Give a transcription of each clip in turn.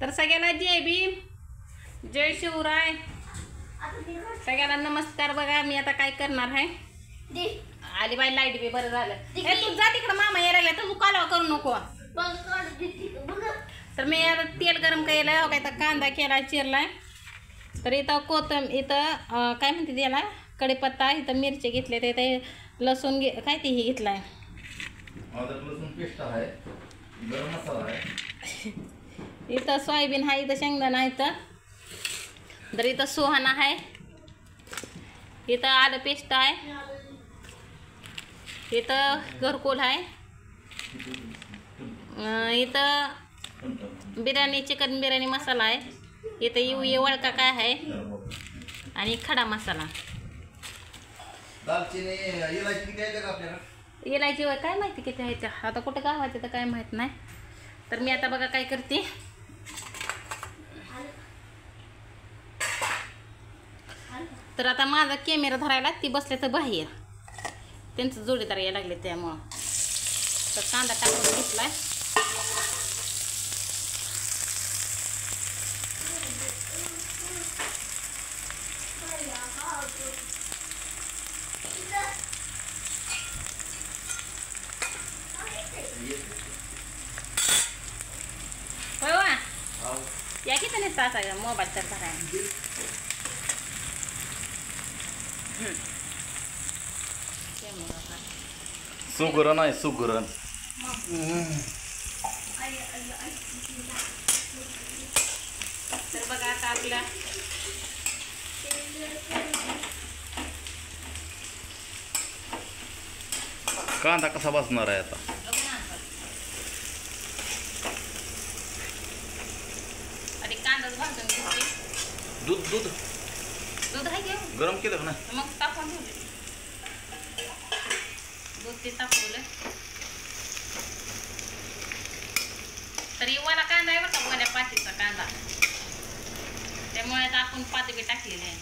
तर सगळ्यांना जय भीम, जय शिवराय, सगळ्यांना नमस्कार. बघा मी आता काय करणार आहे. आली बाई लाईट बी बरं झालं. तू जा तिकडं, मामा यायला लागला तर तू कालवा करू नको. तर मी आता तेल गरम केलं, काय तर कांदा केला चिरलाय. तर इथं इथं काय म्हणते त्याला कढीपत्ता, इथं मिरची घेतले, ते लसूण काय ते हे घेतलाय, लसूण पेस्ट आहे, गरम मसाला आहे. इथं सोयाबीन आहे, इथं शेंगदाणा आहे, तर इथं सुहाणा आहे, इथं आलं पेस्ट आहे, इथं घरकुल आहे, इथं बिर्याणी चिकन बिर्याणी मसाला आहे, इथं ये वळका काय आहे आणि खडा मसाला. दालचिनी इलायची किती आहे का आपल्याला? इलायची काय माहिती किती आहे, आता कुठं गावायचं तर काय माहीत नाही. तर मी आता बघा काय करते, तर आता माझा कॅमेरा धरायला ती बसले तर बाहेर, त्यांचं जोडीदार यायला लागले त्यामुळं. तर कांदा टाकून घेतलाय. या की तर नसतं असा मोबाईल तर धरायला. सुगरण आहे, सुगरण. तर बघा आता आपला कांदा कसा बसणार आहे आता? आधी कांदाच भाजून घेतली. दूध दूध दूध आहे घेऊ गरम केलं ना, मग तापवून ठेवले. दूध ते तापवलं. तरी वाला कांदा आहे बरं का, वाल्या पातीचा कांदा, त्यामुळे आता आपण पाती बी टाकलेली आहे.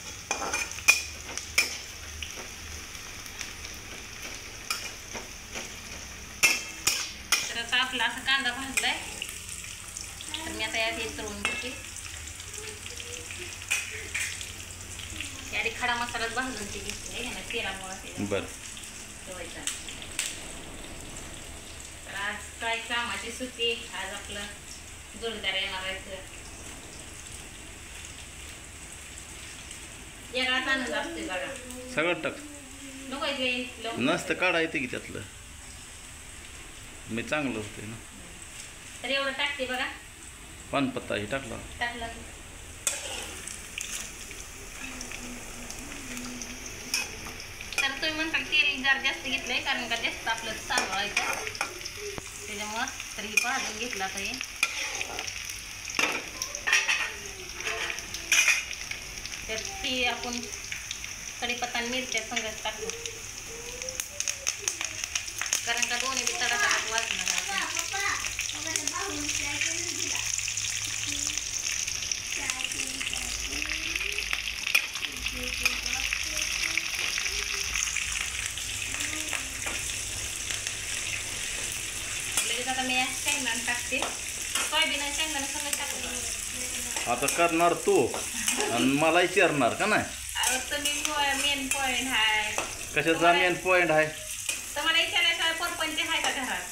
तर आता आपला असा कांदा भाजलाय. तर मी आता यात हे तळून घेते. याआधी खडा मसालाच भाजून ते घेतले ना तेलामुळे बरं. ठेवायचा. तर आज काय कामाची सुट्टी, आज आपलं जोडीदार येणार आहे. वेगळाच आनंद असतोय बघा. सगळं टाक नको नसतं काढा येते की त्यातलं, मी चांगलं होते ना. तर एवढं टाकते बघा, पानपत्ता हे टाकला. टाकलं. तर तुम्ही म्हणता तेल जर जास्त घेतलंय, कारण का जास्त आपलं चालवायचं त्याच्यामुळं. तर हे भाजून घेतलं आता हे. तर ती आपण कढीपत्ता आणि मिरच्या संगत टाकू, कारण का दोन्ही बी तडा तडात वाजणार आहे. लगेच आता मी शेंगदाणे टाकते, सोयाबीन आणि शेंगदाणे सगळं टाकू. आता करणार तू आणि मला विचारणार का नाही? तुम्ही मेन पॉईंट आहे. कशाचा मेन पॉईंट आहे? तुम्हाला विचारायचं परपंच आहे का घरात?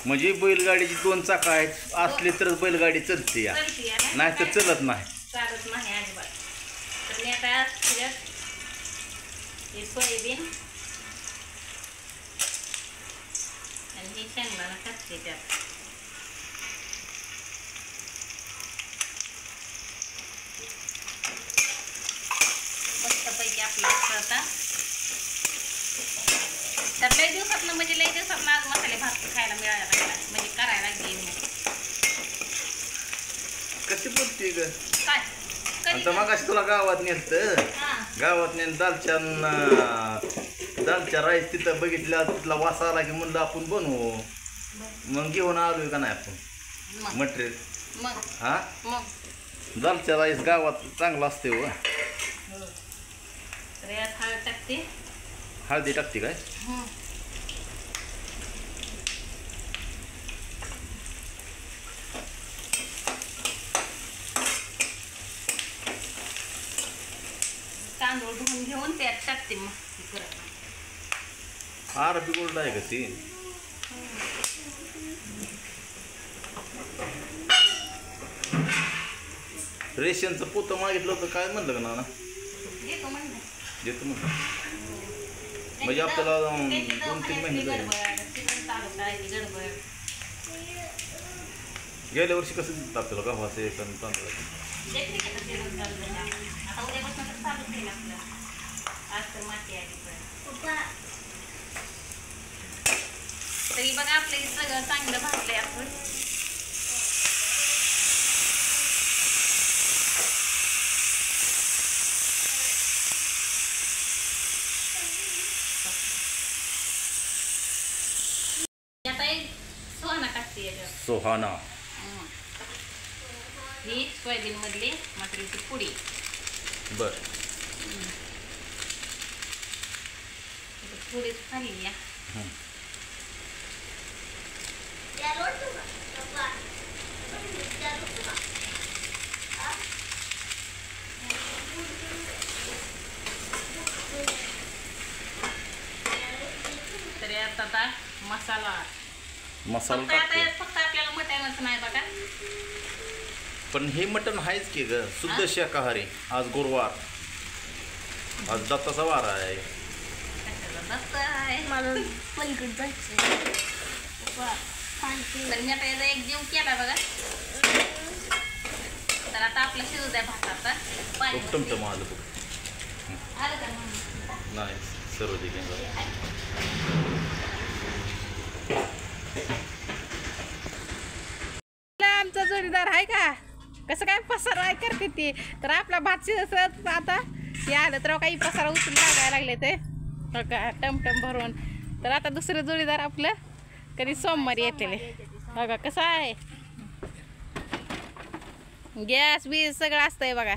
म्हणजे बैलगाडीची 2 चाकं आहेत, असली तरच बैलगाडी चलते या, नाही तर चलत नाही. चालत नाही अजिबात. तर मी आता त्याच्यात हे सोयाबीन आणि हे शेंगदाणा टाकते त्यात. मस्तपैकी आपलं आता तर लई दिवसातनं, म्हणजे लई दिवसातनं आज मसाले भात खायला मिळायला लागला, म्हणजे करायला लागली मी. कशी बोलते ग? काय आता मग तुला गावात नेलं, गावात नेलं दालच्या राईस तिथं बघितल्या, तिथला वास आला की म्हणलं आपण बनवू. मग घेऊन आलोय का नाही आपण मटेरियल. मग हा मग दालच्या राईस गावात चांगला असते हो. तर यात हळद टाकते. हळदी टाकते काय? त्यात टाकते मग परत. आरबी गोल्ड आहे का ती? रेशनचं पोतं मागितलं होतं, काय म्हणलं का नाना? देतो म्हणलं. देतो म्हणलं. म्हणजे आपल्याला 2-3 महिने जाईल. गडबड. गेल्या वर्षी कसं दिलं आपल्याला गव्हाचं एक आणि तांदळाचं? आता उद्यापासून तर चालूच आहे आपलं. आज तर माती आली पण. तरी बघा आपलं हे सगळं चांगलं भाजलंय आपण. आता एक सोहाना टाकते याच्यावर. सोहाना. ही सोयाबीन मधली मटकीची पुडी. बर. पुडीच खाल्ली या. तरी आता मसाला मसाला आता टाकते. फक्त आपल्याला मटणच नाही बघा. पण हे मटण आहेच की ग, शुद्ध शाकाहारी. आज गुरुवार, आज दत्ताचा वार आहे. तर मी आता याचा एक जीव केला बघा. तर आता आपलं शिजू द्या भात. आता पाणी टमटम आलं बघ. आलं का म्हणून नाही सर्व आमचा जोडीदार आहे का? कसं काय पसारा करते ती. तर आपला भात शिजत आता हे आलं तर काही पसारा उचलून लागायला लागले ते बघा टमटम भरून. तर आता दुसरं जोडीदार आपलं कधी सोमवारी येतेले बघा कसं आहे. गॅस बीस सगळं असतंय बघा,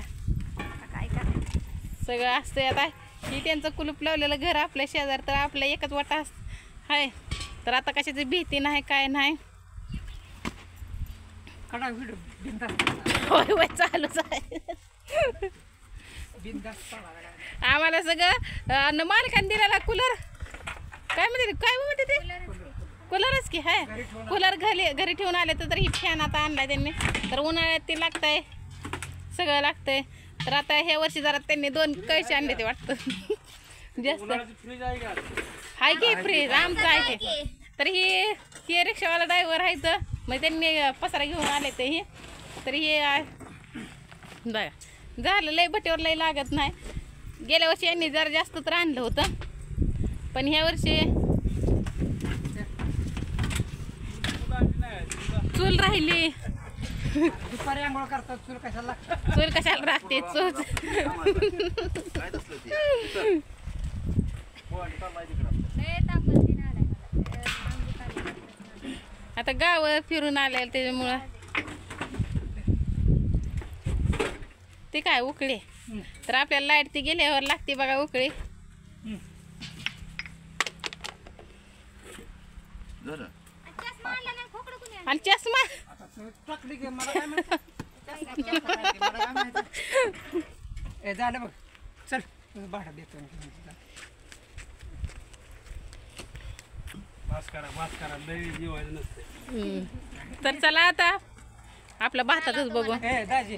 सगळं असतंय. आता ही त्यांचं कुलूप लावलेलं घर आपल्या शेजार, तर आपल्या एकच वाटा आहे. तर आता कशाची भीती नाही काय नाही. होय होय चालूच आहे. आम्हाला सगळं मालकाने दिलेला कूलर काय म्हणते ते कूलरच की हाय. कूलर घरी ठेवून आले तर ही फॅन आता आणलाय त्यांनी. तर उन्हाळ्यात ते लागतंय, सगळं लागतंय. तर आता ह्या वर्षी जरा त्यांनी 2 कळशी आणले ते वाटतं जास्त हाय की फ्रीज आमचं आहे की. तर ही रिक्षावाला ड्रायव्हर आहे तर मग त्यांनी पसारा घेऊन आले ते हे. तर हे बघा झालं लय भटीवर लय लागत नाही. गेल्या वर्षी यांनी जरा जास्त तर आणलं होतं, पण ह्या वर्षी चूल राहिली. दुपारी आंघोळ करतात, चूल कशाला चूल कशाला राहते चूल. आता गाव फिरून आले त्याच्यामुळं ते काय उकळी. तर आपल्याला लाईट ती गेल्यावर लागते बघा उकळी. आणि चष्मा झालं बघ. चल भाडा देतो. तर चला आता आपलं भातातच बघू. दाजी